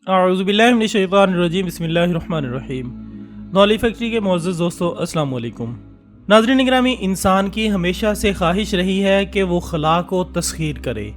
اعوذ باللہ من الشیطان الرجیم، بسم اللہ الرحمن الرحیم۔ نولی فیکٹری کے معزز دوستو، السلام علیکم۔ ناظرین گرامی، انسان کی ہمیشہ سے خواہش رہی ہے کہ وہ خلا کو تسخیر کرے۔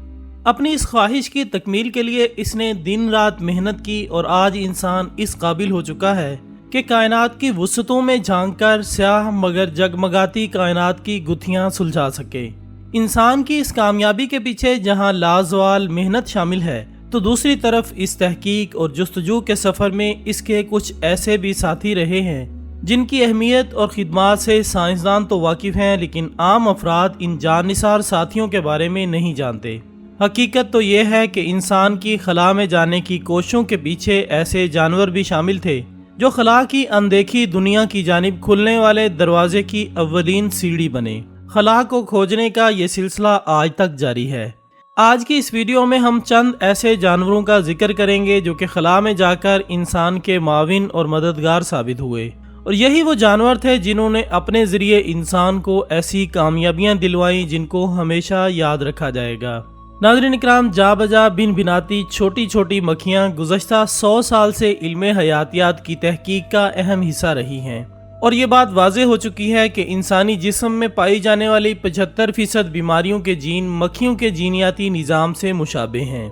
اپنی اس خواہش کی تکمیل کے لیے اس نے دن رات محنت کی اور آج انسان اس قابل ہو چکا ہے کہ کائنات کی وسعتوں میں جھانک کر سیاہ مگر جگمگاتی کائنات کی گتھیاں سلجھا سکے۔ انسان کی اس کامیابی کے پیچھے جہاں لازوال محنت شامل ہے، تو دوسری طرف اس تحقیق اور جستجو کے سفر میں اس کے کچھ ایسے بھی ساتھی رہے ہیں جن کی اہمیت اور خدمات سے سائنسدان تو واقف ہیں، لیکن عام افراد ان جان نثار ساتھیوں کے بارے میں نہیں جانتے۔ حقیقت تو یہ ہے کہ انسان کی خلا میں جانے کی کوششوں کے پیچھے ایسے جانور بھی شامل تھے جو خلا کی اندیکھی دنیا کی جانب کھلنے والے دروازے کی اولین سیڑھی بنے۔ خلا کو کھوجنے کا یہ سلسلہ آج تک جاری ہے۔ آج کی اس ویڈیو میں ہم چند ایسے جانوروں کا ذکر کریں گے جو کہ خلا میں جا کر انسان کے معاون اور مددگار ثابت ہوئے، اور یہی وہ جانور تھے جنہوں نے اپنے ذریعے انسان کو ایسی کامیابیاں دلوائیں جن کو ہمیشہ یاد رکھا جائے گا۔ ناظرین اکرام، جا بجا بن بناتی چھوٹی چھوٹی مکھیاں گزشتہ 100 سال سے علم حیاتیات کی تحقیق کا اہم حصہ رہی ہیں، اور یہ بات واضح ہو چکی ہے کہ انسانی جسم میں پائی جانے والی 75% بیماریوں کے جین مکھیوں کے جینیاتی نظام سے مشابہ ہیں۔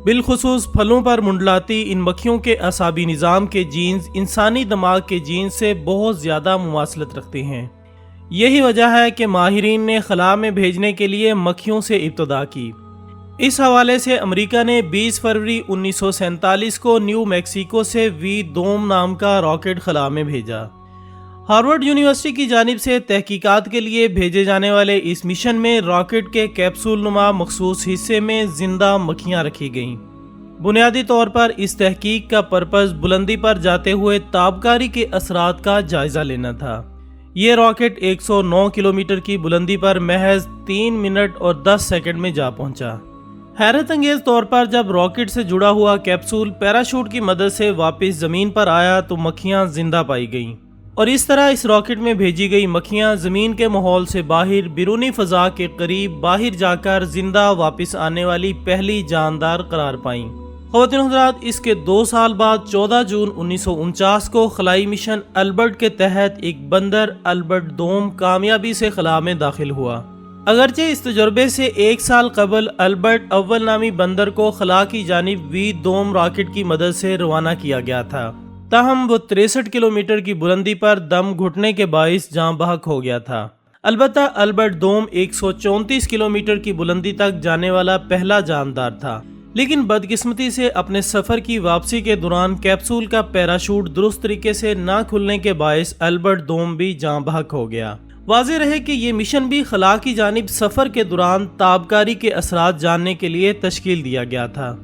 بالخصوص پھلوں پر منڈلاتی ان مکھیوں کے اعصابی نظام کے جینز انسانی دماغ کے جین سے بہت زیادہ مماثلت رکھتے ہیں۔ یہی وجہ ہے کہ ماہرین نے خلا میں بھیجنے کے لیے مکھیوں سے ابتدا کی۔ اس حوالے سے امریکہ نے 20 فروری 1947 کو نیو میکسیکو سے V2 نام کا راکٹ خلا میں بھیجا۔ ہارورڈ یونیورسٹی کی جانب سے تحقیقات کے لیے بھیجے جانے والے اس مشن میں راکٹ کے کیپسول نما مخصوص حصے میں زندہ مکھیاں رکھی گئیں۔ بنیادی طور پر اس تحقیق کا پرپس بلندی پر جاتے ہوئے تابکاری کے اثرات کا جائزہ لینا تھا۔ یہ راکٹ 109 کلومیٹر کی بلندی پر محض 3 منٹ اور 10 سیکنڈ میں جا پہنچا۔ حیرت انگیز طور پر جب راکٹ سے جڑا ہوا کیپسول پیراشوٹ کی مدد سے واپس زمین پر آیا تو مکھیاں زندہ پائی گئیں، اور اس طرح اس راکٹ میں بھیجی گئی مکھیاں زمین کے ماحول سے باہر بیرونی فضا کے قریب باہر جا کر زندہ واپس آنے والی پہلی جاندار قرار پائیں۔ خواتین حضرات، اس کے 2 سال بعد 14 جون 1949 کو خلائی مشن البرٹ کے تحت ایک بندر البرٹ دوم کامیابی سے خلا میں داخل ہوا۔ اگرچہ اس تجربے سے 1 سال قبل البرٹ اول نامی بندر کو خلا کی جانب V2 راکٹ کی مدد سے روانہ کیا گیا تھا، تاہم وہ 63 کلومیٹر کی بلندی پر دم گھٹنے کے باعث جاں بحق ہو گیا تھا۔ البتہ البرٹ دوم 134 کلومیٹر کی بلندی تک جانے والا پہلا جاندار تھا، لیکن بدقسمتی سے اپنے سفر کی واپسی کے دوران کیپسول کا پیراشوٹ درست طریقے سے نہ کھلنے کے باعث البرٹ دوم بھی جاں بحق ہو گیا۔ واضح رہے کہ یہ مشن بھی خلا کی جانب سفر کے دوران تابکاری کے اثرات جاننے کے لیے تشکیل دیا گیا تھا۔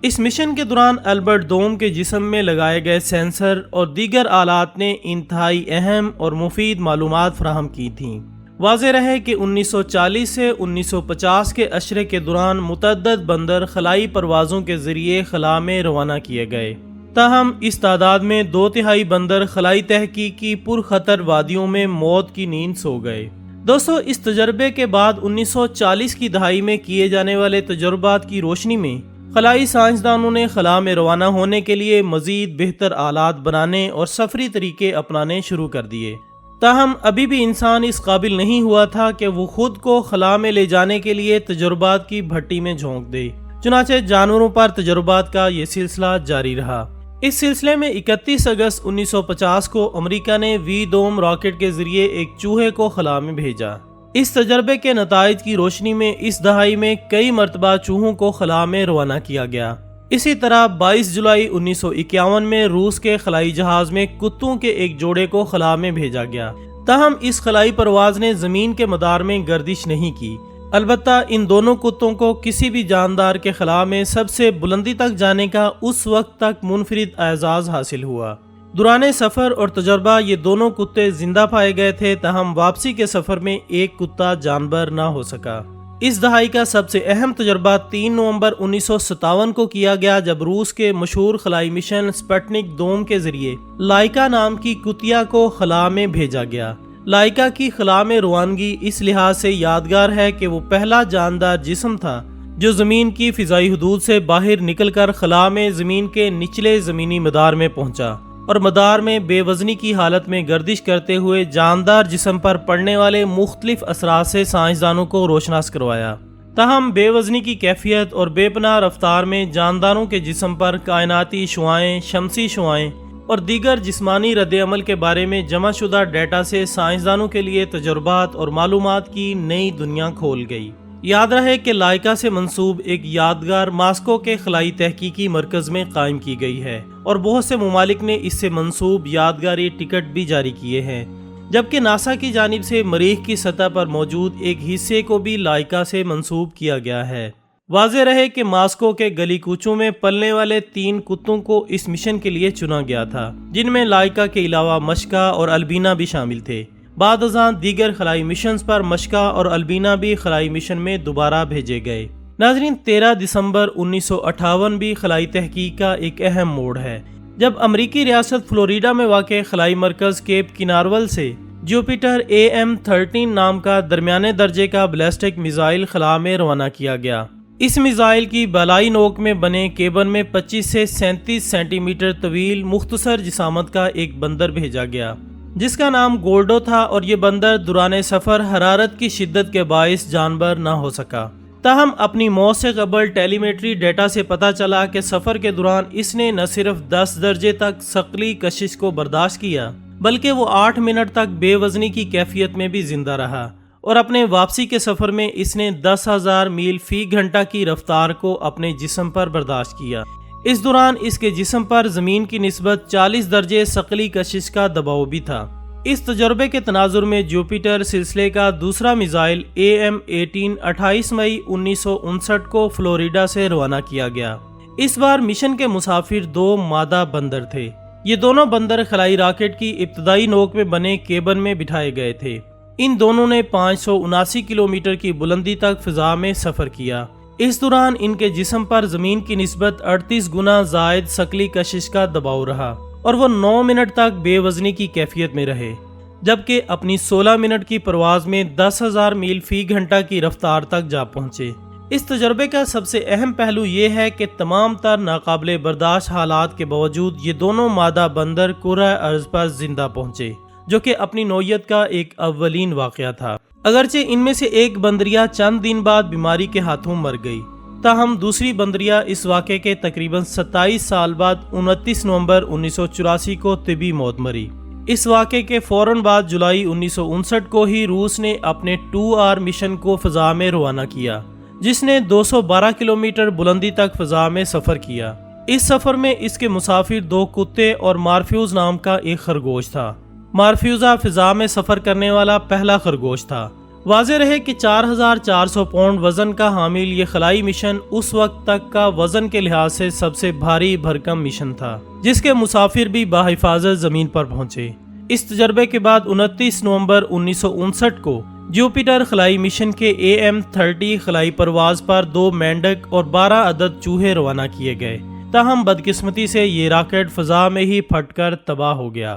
اس مشن کے دوران البرٹ دوم کے جسم میں لگائے گئے سینسر اور دیگر آلات نے انتہائی اہم اور مفید معلومات فراہم کی تھیں۔ واضح رہے کہ 1940 سے 1950 کے عشرے کے دوران متعدد بندر خلائی پروازوں کے ذریعے خلا میں روانہ کیے گئے، تاہم اس تعداد میں 2/3 بندر خلائی تحقیق کی پرخطر وادیوں میں موت کی نیند سو گئے۔ دوستو، اس تجربے کے بعد 1940 کی دہائی میں کیے جانے والے تجربات کی روشنی میں خلائی سائنسدانوں نے خلا میں روانہ ہونے کے لیے مزید بہتر آلات بنانے اور سفری طریقے اپنانے شروع کر دیے، تاہم ابھی بھی انسان اس قابل نہیں ہوا تھا کہ وہ خود کو خلا میں لے جانے کے لیے تجربات کی بھٹی میں جھونک دے۔ چنانچہ جانوروں پر تجربات کا یہ سلسلہ جاری رہا۔ اس سلسلے میں 31 اگست 1950 کو امریکہ نے V2 راکٹ کے ذریعے ایک چوہے کو خلا میں بھیجا۔ اس تجربے کے نتائج کی روشنی میں اس دہائی میں کئی مرتبہ چوہوں کو خلا میں روانہ کیا گیا۔ اسی طرح 22 جولائی 1951 میں روس کے خلائی جہاز میں کتوں کے ایک جوڑے کو خلا میں بھیجا گیا، تاہم اس خلائی پرواز نے زمین کے مدار میں گردش نہیں کی۔ البتہ ان دونوں کتوں کو کسی بھی جاندار کے خلا میں سب سے بلندی تک جانے کا اس وقت تک منفرد اعزاز حاصل ہوا۔ دوران سفر اور تجربہ یہ دونوں کتے زندہ پائے گئے تھے، تاہم واپسی کے سفر میں ایک کتا جانبر نہ ہو سکا۔ اس دہائی کا سب سے اہم تجربہ 3 نومبر 1957 کو کیا گیا، جب روس کے مشہور خلائی مشن سپوتنک 2 کے ذریعے لائکا نام کی کتیا کو خلا میں بھیجا گیا۔ لائکا کی خلا میں روانگی اس لحاظ سے یادگار ہے کہ وہ پہلا جاندار جسم تھا جو زمین کی فضائی حدود سے باہر نکل کر خلا میں زمین کے نچلے زمینی مدار میں پہنچا اور مدار میں بے وزنی کی حالت میں گردش کرتے ہوئے جاندار جسم پر پڑنے والے مختلف اثرات سے سائنسدانوں کو روشناس کروایا۔ تاہم بے وزنی کی کیفیت اور بے پناہ رفتار میں جانداروں کے جسم پر کائناتی شعاعیں، شمسی شعاعیں اور دیگر جسمانی رد عمل کے بارے میں جمع شدہ ڈیٹا سے سائنسدانوں کے لیے تجربات اور معلومات کی نئی دنیا کھول گئی۔ یاد رہے کہ لائکا سے منسوب ایک یادگار ماسکو کے خلائی تحقیقی مرکز میں قائم کی گئی ہے اور بہت سے ممالک نے اس سے منسوب یادگاری ٹکٹ بھی جاری کیے ہیں، جبکہ ناسا کی جانب سے مریخ کی سطح پر موجود ایک حصے کو بھی لائکا سے منسوب کیا گیا ہے۔ واضح رہے کہ ماسکو کے گلی کوچوں میں پلنے والے 3 کتوں کو اس مشن کے لیے چنا گیا تھا، جن میں لائکا کے علاوہ مشکا اور البینا بھی شامل تھے۔ بعد ازاں دیگر خلائی مشنز پر مشکا اور البینا بھی خلائی مشن میں دوبارہ بھیجے گئے۔ ناظرین، 13 دسمبر 1958 بھی خلائی تحقیق کا ایک اہم موڑ ہے، جب امریکی ریاست فلوریڈا میں واقع خلائی مرکز کیپ کنارول سے جوپیٹر AM-13 نام کا درمیانے درجے کا بیلسٹک میزائل خلا میں روانہ کیا گیا۔ اس میزائل کی بالائی نوک میں بنے کیبن میں 25 سے 37 سینٹی میٹر طویل مختصر جسامت کا ایک بندر بھیجا گیا، جس کا نام گولڈو تھا، اور یہ بندر دوران سفر حرارت کی شدت کے باعث جانبر نہ ہو سکا۔ تاہم اپنی موت سے قبل ٹیلی میٹری ڈیٹا سے پتہ چلا کہ سفر کے دوران اس نے نہ صرف 10 درجے تک ثقلی کشش کو برداشت کیا، بلکہ وہ 8 منٹ تک بے وزنی کی کیفیت میں بھی زندہ رہا، اور اپنے واپسی کے سفر میں اس نے 10,000 میل فی گھنٹہ کی رفتار کو اپنے جسم پر برداشت کیا۔ اس دوران اس کے جسم پر زمین کی نسبت 40 درجے ثقلی کشش کا دباؤ بھی تھا۔ اس تجربے کے تناظر میں جوپیٹر سلسلے کا دوسرا میزائل AM-18 28 مئی 1959 کو فلوریڈا سے روانہ کیا گیا۔ اس بار مشن کے مسافر 2 مادہ بندر تھے۔ یہ دونوں بندر خلائی راکٹ کی ابتدائی نوک میں بنے کیبن میں بٹھائے گئے تھے۔ ان دونوں نے 579 کلومیٹر کی بلندی تک فضا میں سفر کیا۔ اس دوران ان کے جسم پر زمین کی نسبت 38 گنا زائد ثقلی کشش کا دباؤ رہا، اور وہ 9 منٹ تک بے وزنی کی کیفیت میں رہے، جبکہ اپنی 16 منٹ کی پرواز میں 10,000 میل فی گھنٹہ کی رفتار تک جا پہنچے۔ اس تجربے کا سب سے اہم پہلو یہ ہے کہ تمام تر ناقابل برداشت حالات کے باوجود یہ دونوں مادہ بندر کرۂ ارض پر زندہ پہنچے، جو کہ اپنی نوعیت کا ایک اولین واقعہ تھا۔ اگرچہ ان میں سے ایک بندریا چند دن بعد بیماری کے ہاتھوں مر گئی، تاہم دوسری بندریا اس واقعے کے تقریباً 27 سال بعد 29 نومبر 1984 کو طبی موت مری۔ اس واقعے کے فوراً بعد جولائی 1959 کو ہی روس نے اپنے 2R مشن کو فضا میں روانہ کیا، جس نے 212 کلومیٹر بلندی تک فضا میں سفر کیا۔ اس سفر میں اس کے مسافر 2 کتے اور مارفیوز نام کا ایک خرگوش تھا۔ مارفیوزا فضا میں سفر کرنے والا پہلا خرگوش تھا۔ واضح رہے کہ 4400 پاؤنڈ وزن کا حامل یہ خلائی مشن اس وقت تک کا وزن کے لحاظ سے سب سے بھاری بھرکم مشن تھا، جس کے مسافر بھی بحفاظت زمین پر پہنچے۔ اس تجربے کے بعد 29 نومبر 1959 کو جوپیٹر خلائی مشن کے AM-30 خلائی پرواز پر 2 مینڈک اور 12 عدد چوہے روانہ کیے گئے، تاہم بدقسمتی سے یہ راکٹ فضا میں ہی پھٹ کر تباہ ہو گیا۔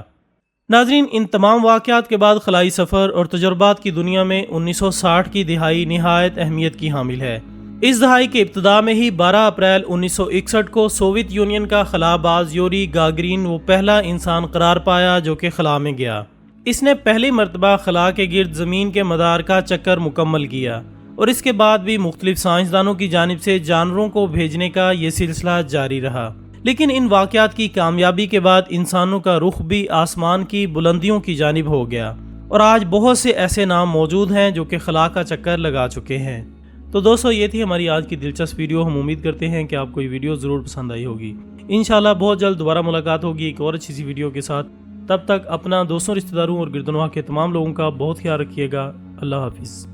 ناظرین، ان تمام واقعات کے بعد خلائی سفر اور تجربات کی دنیا میں 1960 کی دہائی نہایت اہمیت کی حامل ہے۔ اس دہائی کے ابتدا میں ہی 12 اپریل 1961 کو سوویت یونین کا خلا باز یوری گاگرین وہ پہلا انسان قرار پایا جو کہ خلا میں گیا۔ اس نے پہلی مرتبہ خلا کے گرد زمین کے مدار کا چکر مکمل کیا، اور اس کے بعد بھی مختلف سائنسدانوں کی جانب سے جانوروں کو بھیجنے کا یہ سلسلہ جاری رہا۔ لیکن ان واقعات کی کامیابی کے بعد انسانوں کا رخ بھی آسمان کی بلندیوں کی جانب ہو گیا، اور آج بہت سے ایسے نام موجود ہیں جو کہ خلا کا چکر لگا چکے ہیں۔ تو دوستو، یہ تھی ہماری آج کی دلچسپ ویڈیو۔ ہم امید کرتے ہیں کہ آپ کو یہ ویڈیو ضرور پسند آئی ہوگی۔ انشاءاللہ بہت جلد دوبارہ ملاقات ہوگی ایک اور اچھی سی ویڈیو کے ساتھ۔ تب تک اپنا، دوستوں، رشتہ داروں اور گردنواح کے تمام لوگوں کا بہت خیال رکھیے گا۔ اللہ حافظ۔